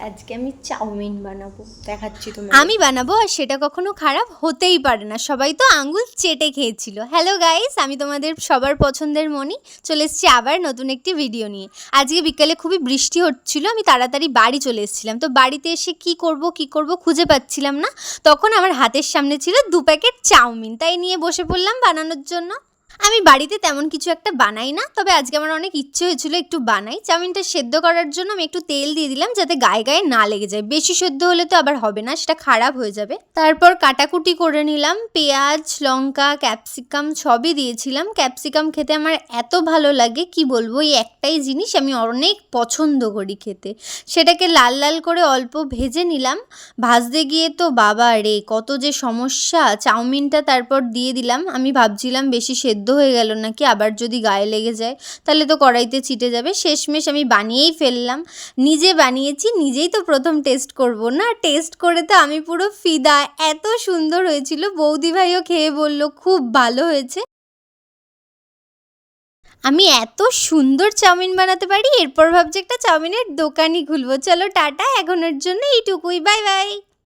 আজকে আমি চাউমিন বানাবো, দেখাচ্ছি তোমার। আমি বানাবো আর সেটা কখনো খারাপ হতেই পারে না, সবাই তো আঙ্গুল চেটে খেয়েছিল। হ্যালো গাইস, আমি তোমাদের সবার পছন্দের মনি চলে এসেছি আবার নতুন একটি ভিডিও নিয়ে। আজকে বিকালে খুবই বৃষ্টি হচ্ছিল, আমি তাড়াতাড়ি বাড়ি চলে এসেছিলাম। তো বাড়িতে এসে কি করব খুঁজে পাচ্ছিলাম না। তখন আমার হাতের সামনে ছিল 2 প্যাকেট চাউমিন, তাই নিয়ে বসে পড়লাম বানানোর জন্য। আমি বাড়িতে তেমন কিছু একটা বানাই না, তবে আজকে আমার অনেক ইচ্ছে হয়েছিল একটু বানাই। চাউমিনটা সেদ্ধ করার জন্য আমি একটু তেল দিয়ে দিলাম যাতে গায়ে গায়ে না লেগে যায়। বেশি সেদ্ধ হলে তো আবার হবে না, সেটা খারাপ হয়ে যাবে। তারপর কাটাকুটি করে নিলাম, পেঁয়াজ, লঙ্কা, ক্যাপসিকাম সবই দিয়েছিলাম। ক্যাপসিকাম খেতে আমার এত ভালো লাগে কি বলবো, এই একটাই জিনিস আমি অনেক পছন্দ করি খেতে। সেটাকে লাল লাল করে অল্প ভেজে নিলাম। ভাজতে গিয়ে তো বাবা রে কত যে সমস্যা। চাউমিনটা তারপর দিয়ে দিলাম। আমি ভাবছিলাম বেশি সেদ্ধ হয়ে গেল নাকি, আবার যদি গায়ে লেগে যায় তাহলে তো কড়াইতে ছিটে যাবে। শেষমেশ আমি বানিয়েই ফেললাম। নিজে বানিয়েছি, নিজেই তো প্রথম টেস্ট করব না, টেস্ট করে তো আমি পুরো ফিদা। এত সুন্দর হয়েছিল, বৌদি ভাইও খেয়ে বলল খুব ভালো হয়েছে। আমি এত সুন্দর চাউমিন বানাতে পারি, এরপর ভাবছি একটা চাউমিনের দোকানই খুলবো। চলো টাটা, এখনের জন্য এইটুকুই, বাই বাই।